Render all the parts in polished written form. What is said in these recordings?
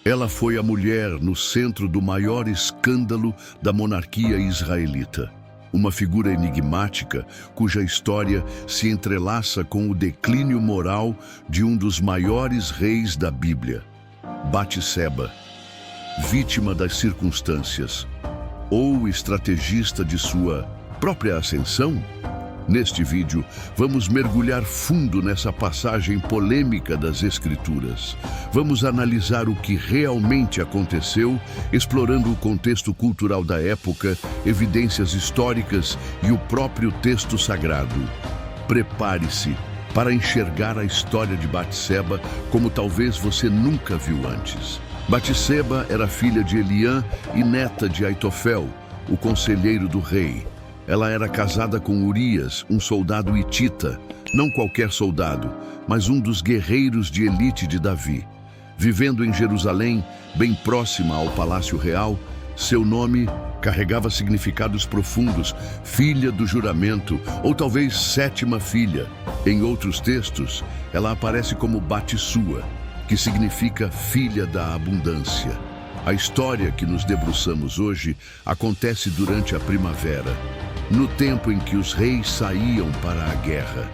Ela foi a mulher no centro do maior escândalo da monarquia israelita. Uma figura enigmática cuja história se entrelaça com o declínio moral de um dos maiores reis da Bíblia, Batseba, vítima das circunstâncias ou estrategista de sua própria ascensão. Neste vídeo, vamos mergulhar fundo nessa passagem polêmica das Escrituras. Vamos analisar o que realmente aconteceu, explorando o contexto cultural da época, evidências históricas e o próprio texto sagrado. Prepare-se para enxergar a história de Batseba como talvez você nunca viu antes. Batseba era filha de Eliã e neta de Aitofel, o conselheiro do rei. Ela era casada com Urias, um soldado hitita, não qualquer soldado, mas um dos guerreiros de elite de Davi. Vivendo em Jerusalém, bem próxima ao Palácio Real, seu nome carregava significados profundos, filha do juramento, ou talvez sétima filha. Em outros textos, ela aparece como Batsua, que significa filha da abundância. A história que nos debruçamos hoje acontece durante a primavera, no tempo em que os reis saíam para a guerra.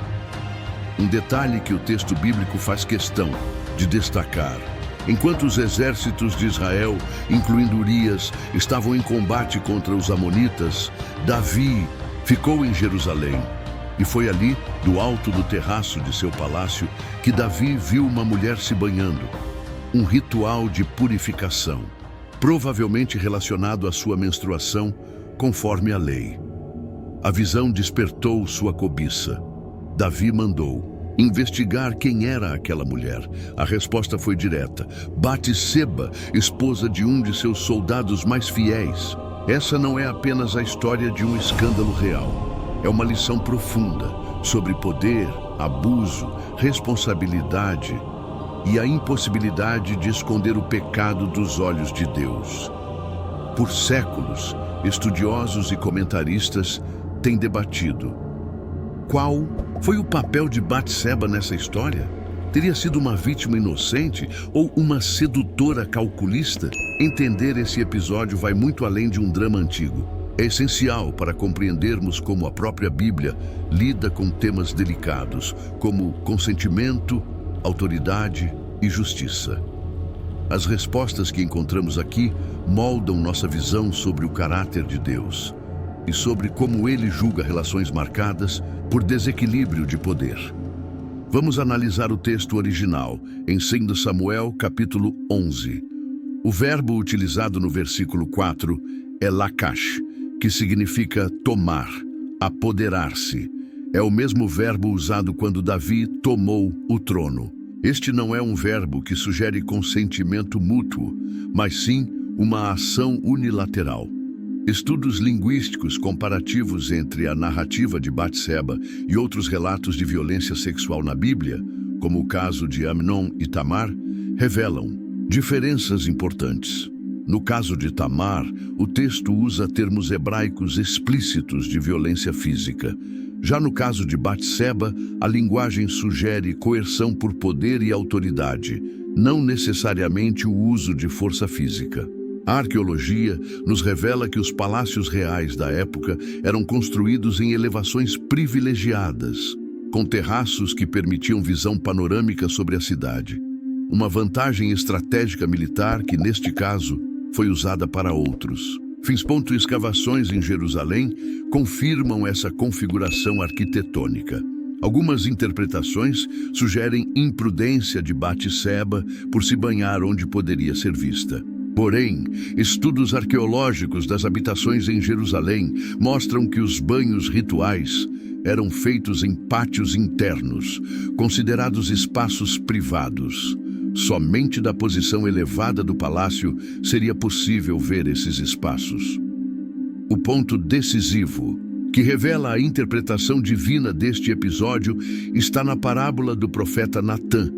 Um detalhe que o texto bíblico faz questão de destacar: enquanto os exércitos de Israel, incluindo Urias, estavam em combate contra os amonitas, Davi ficou em Jerusalém. E foi ali, do alto do terraço de seu palácio, que Davi viu uma mulher se banhando. Um ritual de purificação, provavelmente relacionado à sua menstruação, conforme a lei. A visão despertou sua cobiça. Davi mandou investigar quem era aquela mulher. A resposta foi direta: Batseba, esposa de um de seus soldados mais fiéis. Essa não é apenas a história de um escândalo real. É uma lição profunda sobre poder, abuso, responsabilidade e a impossibilidade de esconder o pecado dos olhos de Deus. Por séculos, estudiosos e comentaristas têm debatido: qual foi o papel de Batseba nessa história? Teria sido uma vítima inocente ou uma sedutora calculista? Entender esse episódio vai muito além de um drama antigo. É essencial para compreendermos como a própria Bíblia lida com temas delicados, como consentimento, autoridade e justiça. As respostas que encontramos aqui moldam nossa visão sobre o caráter de Deus e sobre como ele julga relações marcadas por desequilíbrio de poder. Vamos analisar o texto original, em 2 Samuel, capítulo 11. O verbo utilizado no versículo 4 é lakash, que significa tomar, apoderar-se. É o mesmo verbo usado quando Davi tomou o trono. Este não é um verbo que sugere consentimento mútuo, mas sim uma ação unilateral. Estudos linguísticos comparativos entre a narrativa de Batseba e outros relatos de violência sexual na Bíblia, como o caso de Amnon e Tamar, revelam diferenças importantes. No caso de Tamar, o texto usa termos hebraicos explícitos de violência física. Já no caso de Batseba, a linguagem sugere coerção por poder e autoridade, não necessariamente o uso de força física. A arqueologia nos revela que os palácios reais da época eram construídos em elevações privilegiadas, com terraços que permitiam visão panorâmica sobre a cidade. Uma vantagem estratégica militar que, neste caso, foi usada para outros. Escavações em Jerusalém confirmam essa configuração arquitetônica. Algumas interpretações sugerem imprudência de Batseba por se banhar onde poderia ser vista. Porém, estudos arqueológicos das habitações em Jerusalém mostram que os banhos rituais eram feitos em pátios internos, considerados espaços privados. Somente da posição elevada do palácio seria possível ver esses espaços. O ponto decisivo, que revela a interpretação divina deste episódio, está na parábola do profeta Natã.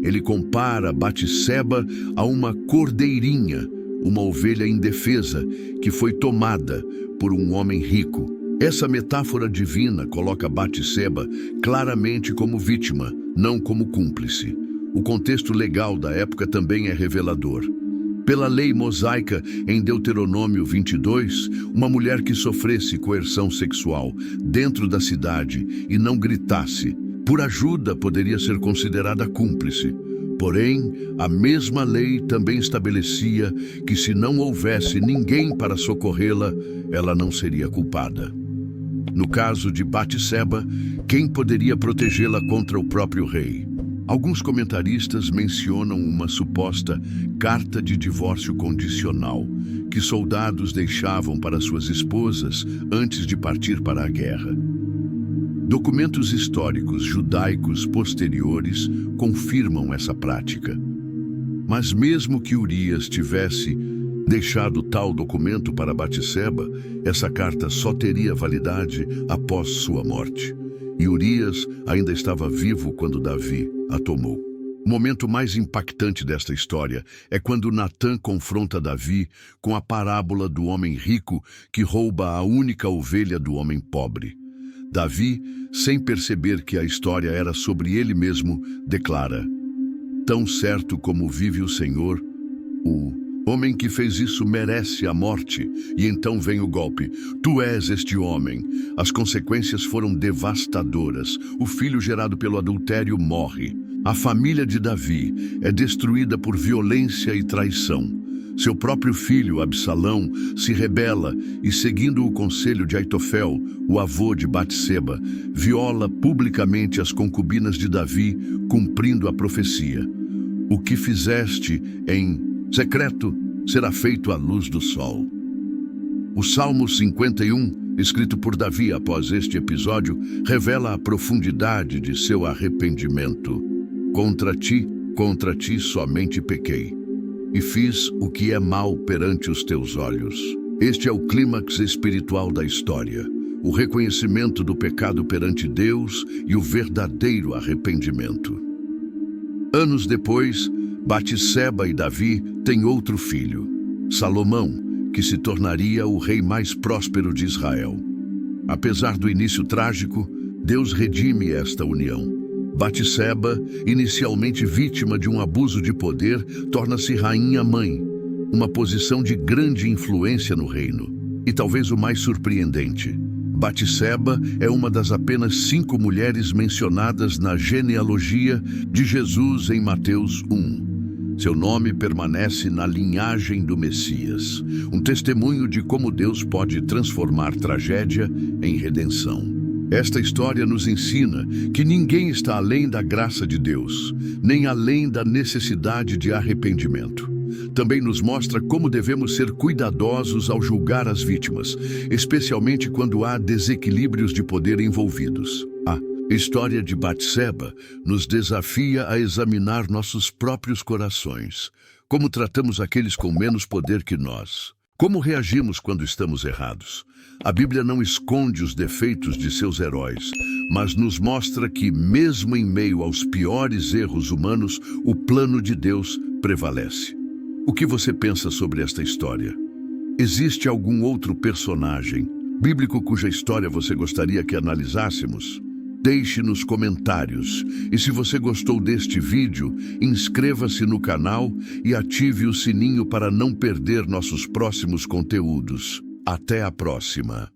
Ele compara Batseba a uma cordeirinha, uma ovelha indefesa que foi tomada por um homem rico. Essa metáfora divina coloca Batseba claramente como vítima, não como cúmplice. O contexto legal da época também é revelador. Pela lei mosaica, em Deuteronômio 22, uma mulher que sofresse coerção sexual dentro da cidade e não gritasse por ajuda poderia ser considerada cúmplice. Porém, a mesma lei também estabelecia que se não houvesse ninguém para socorrê-la, ela não seria culpada. No caso de Batseba, quem poderia protegê-la contra o próprio rei? Alguns comentaristas mencionam uma suposta carta de divórcio condicional que soldados deixavam para suas esposas antes de partir para a guerra. Documentos históricos judaicos posteriores confirmam essa prática. Mas mesmo que Urias tivesse deixado tal documento para Batseba, essa carta só teria validade após sua morte. E Urias ainda estava vivo quando Davi a tomou. O momento mais impactante desta história é quando Natã confronta Davi com a parábola do homem rico que rouba a única ovelha do homem pobre. Davi, sem perceber que a história era sobre ele mesmo, declara: "Tão certo como vive o Senhor, o homem que fez isso merece a morte." E então vem o golpe. Tu és este homem. As consequências foram devastadoras. O filho gerado pelo adultério morre. A família de Davi é destruída por violência e traição. Seu próprio filho, Absalão, se rebela e, seguindo o conselho de Aitofel, o avô de Batseba, viola publicamente as concubinas de Davi, cumprindo a profecia. O que fizeste em secreto será feito à luz do sol. O Salmo 51, escrito por Davi após este episódio, revela a profundidade de seu arrependimento. Contra ti somente pequei, e fiz o que é mal perante os teus olhos. Este é o clímax espiritual da história, o reconhecimento do pecado perante Deus e o verdadeiro arrependimento. Anos depois, Batseba e Davi têm outro filho, Salomão, que se tornaria o rei mais próspero de Israel. Apesar do início trágico, Deus redime esta união. Batseba, inicialmente vítima de um abuso de poder, torna-se rainha-mãe, uma posição de grande influência no reino. E talvez o mais surpreendente, Batseba é uma das apenas 5 mulheres mencionadas na genealogia de Jesus em Mateus 1. Seu nome permanece na linhagem do Messias, um testemunho de como Deus pode transformar tragédia em redenção. Esta história nos ensina que ninguém está além da graça de Deus, nem além da necessidade de arrependimento. Também nos mostra como devemos ser cuidadosos ao julgar as vítimas, especialmente quando há desequilíbrios de poder envolvidos. A história de Batseba nos desafia a examinar nossos próprios corações, como tratamos aqueles com menos poder que nós. Como reagimos quando estamos errados? A Bíblia não esconde os defeitos de seus heróis, mas nos mostra que, mesmo em meio aos piores erros humanos, o plano de Deus prevalece. O que você pensa sobre esta história? Existe algum outro personagem bíblico cuja história você gostaria que analisássemos? Deixe nos comentários. E se você gostou deste vídeo, inscreva-se no canal e ative o sininho para não perder nossos próximos conteúdos. Até a próxima!